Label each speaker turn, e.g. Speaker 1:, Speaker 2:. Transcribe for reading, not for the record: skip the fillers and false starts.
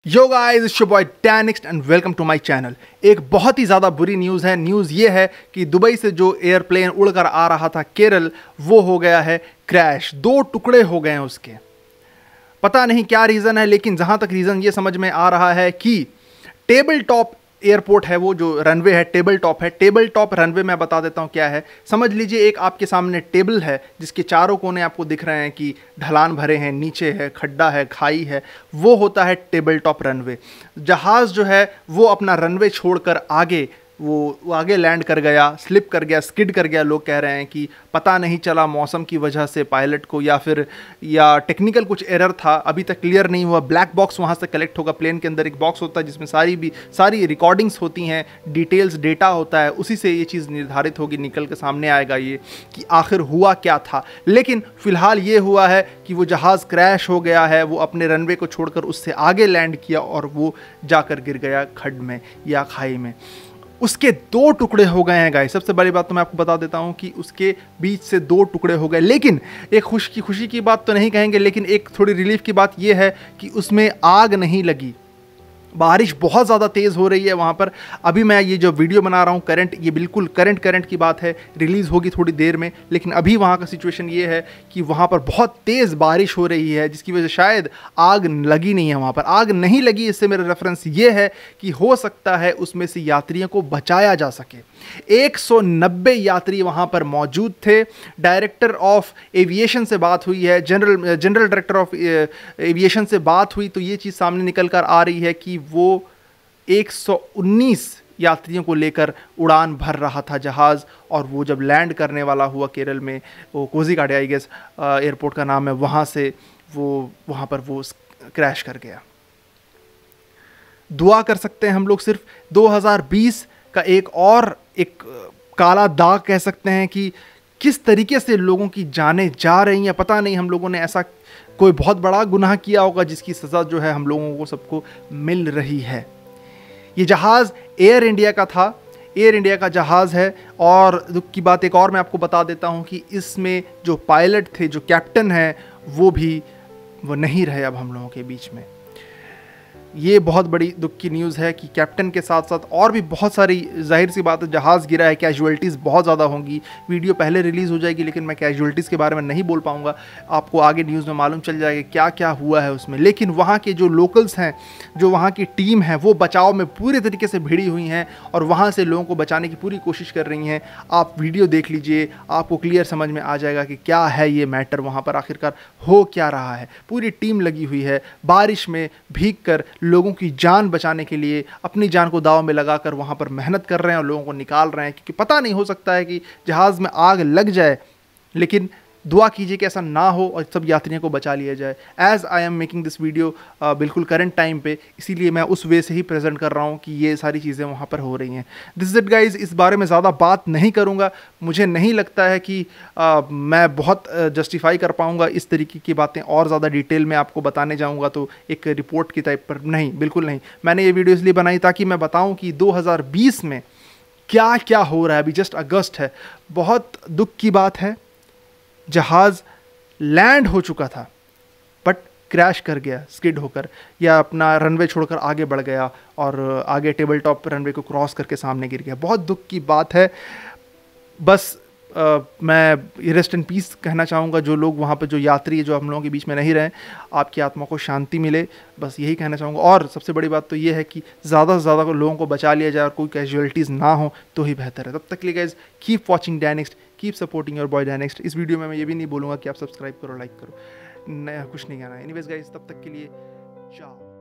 Speaker 1: Yo guys, it's your boy Danixt and welcome to my channel. एक बहुत ही ज़्यादा बुरी न्यूज़ है। न्यूज़ ये है कि दुबई से जो एयरप्लेन उड़कर आ रहा था केरल, वो हो गया है क्रैश। 2 टुकड़े हो गए हैं उसके। पता नहीं क्या रीज़न है, लेकिन जहाँ तक रीज़न ये समझ में आ रहा है कि टेबल टॉप एयरपोर्ट है, वो जो रनवे है टेबल टॉप है। टेबल टॉप रनवे मैं बता देता हूँ क्या है। समझ लीजिए एक आपके सामने टेबल है जिसके चारों कोने आपको दिख रहे हैं कि ढलान भरे हैं, नीचे है खड्डा है, खाई है, वो होता है टेबल टॉप रनवे। जहाज़ जो है वो अपना रनवे छोड़कर वो आगे लैंड कर गया, स्लिप कर गया, स्किड कर गया। लोग कह रहे हैं कि पता नहीं चला मौसम की वजह से पायलट को, या टेक्निकल कुछ एरर था, अभी तक क्लियर नहीं हुआ। ब्लैक बॉक्स वहाँ से कलेक्ट होगा। प्लेन के अंदर एक बॉक्स होता है जिसमें सारी रिकॉर्डिंग्स होती हैं, डिटेल्स, डेटा होता है, उसी से ये चीज़ निर्धारित होगी, निकल के सामने आएगा ये कि आखिर हुआ क्या था। लेकिन फ़िलहाल ये हुआ है कि वो जहाज़ क्रैश हो गया है। वो अपने रनवे को छोड़कर उससे आगे लैंड किया और वो जाकर गिर गया खड्ड में या खाई में। उसके 2 टुकड़े हो गए हैं गाइस। सबसे बड़ी बात तो मैं आपको बता देता हूं कि उसके बीच से 2 टुकड़े हो गए। लेकिन एक खुशी की बात तो नहीं कहेंगे, लेकिन एक थोड़ी रिलीफ की बात यह है कि उसमें आग नहीं लगी। बारिश बहुत ज़्यादा तेज़ हो रही है वहाँ पर। अभी मैं ये जो वीडियो बना रहा हूँ ये बिल्कुल करंट की बात है। रिलीज़ होगी थोड़ी देर में, लेकिन अभी वहाँ का सिचुएशन ये है कि वहाँ पर बहुत तेज़ बारिश हो रही है, जिसकी वजह से शायद आग लगी नहीं है वहाँ पर। आग नहीं लगी, इससे मेरा रेफरेंस ये है कि हो सकता है उसमें से यात्रियों को बचाया जा सके। 190 यात्री वहाँ पर मौजूद थे। डायरेक्टर ऑफ एविएशन से बात हुई है, जनरल डायरेक्टर ऑफ एविएशन से बात हुई, तो ये चीज़ सामने निकल कर आ रही है कि वो 119 यात्रियों को लेकर उड़ान भर रहा था जहाज़। और वो जब लैंड करने वाला हुआ केरल में, वो कोझीकोड आई गेस एयरपोर्ट का नाम है, वहाँ से वहाँ पर वो क्रैश कर गया। दुआ कर सकते हैं हम लोग सिर्फ 2020 का एक काला दाग कह सकते हैं कि किस तरीके से लोगों की जानें जा रही हैं। पता नहीं हम लोगों ने ऐसा कोई बहुत बड़ा गुनाह किया होगा जिसकी सज़ा जो है हम लोगों को सबको मिल रही है। ये जहाज़ एयर इंडिया का था, एयर इंडिया का जहाज़ है। और दुख की बात एक और मैं आपको बता देता हूँ कि इसमें जो पायलट थे, जो कैप्टन हैं, वो नहीं रहे अब हम लोगों के बीच में। ये बहुत बड़ी दुख की न्यूज़ है कि कैप्टन के साथ साथ और भी बहुत सारी, जाहिर सी बात है जहाज़ गिरा है, कैजुअल्टीज़ बहुत ज़्यादा होंगी। वीडियो पहले रिलीज़ हो जाएगी, लेकिन मैं कैजुअल्टीज़ के बारे में नहीं बोल पाऊँगा। आपको आगे न्यूज़ में मालूम चल जाएगा क्या क्या हुआ है उसमें। लेकिन वहाँ के जो लोकल्स हैं, जो वहाँ की टीम है, वो बचाव में पूरे तरीके से भिड़ी हुई हैं और वहाँ से लोगों को बचाने की पूरी कोशिश कर रही हैं। आप वीडियो देख लीजिए, आपको क्लियर समझ में आ जाएगा कि क्या है ये मैटर, वहाँ पर आखिरकार हो क्या रहा है। पूरी टीम लगी हुई है, बारिश में भीग कर लोगों की जान बचाने के लिए अपनी जान को दांव में लगाकर वहां पर मेहनत कर रहे हैं और लोगों को निकाल रहे हैं। क्योंकि पता नहीं, हो सकता है कि जहाज़ में आग लग जाए, लेकिन दुआ कीजिए कि ऐसा ना हो और सब यात्रियों को बचा लिया जाए। As I am making this video बिल्कुल करंट टाइम पे, इसीलिए मैं उस वे से ही प्रेजेंट कर रहा हूँ कि ये सारी चीज़ें वहाँ पर हो रही हैं। This is it guys. इस बारे में ज़्यादा बात नहीं करूँगा। मुझे नहीं लगता है कि मैं बहुत जस्टिफाई कर पाऊँगा इस तरीके की बातें। और ज़्यादा डिटेल में आपको बताने जाऊँगा तो एक रिपोर्ट की टाइप पर नहीं, बिल्कुल नहीं। मैंने ये वीडियो इसलिए बनाई ताकि मैं बताऊँ कि 2020 में क्या क्या हो रहा है। अभी जस्ट अगस्त है। बहुत दुख की बात है, जहाज़ लैंड हो चुका था बट क्रैश कर गया स्किड होकर, या अपना रनवे छोड़कर आगे बढ़ गया और आगे टेबल टॉप रनवे को क्रॉस करके सामने गिर गया। बहुत दुख की बात है। बस मैं रेस्ट इन पीस कहना चाहूँगा। जो लोग वहाँ पर, जो यात्री जो हम लोगों के बीच में नहीं रहे, आपकी आत्मा को शांति मिले, बस यही कहना चाहूँगा। और सबसे बड़ी बात तो ये है कि ज़्यादा से ज़्यादा लोगों को बचा लिया जाए और कोई कैजुअल्टीज़ ना हो तो ही बेहतर है। तब तक के लिए guys, keep watching Danixt, keep supporting your boy Danixt. इस वीडियो में मैं ये भी नहीं बोलूँगा कि आप सब्सक्राइब करो, लाइक करो, कुछ नहीं कहना। एनीवेज गाइज, तब तक के लिए चाओ।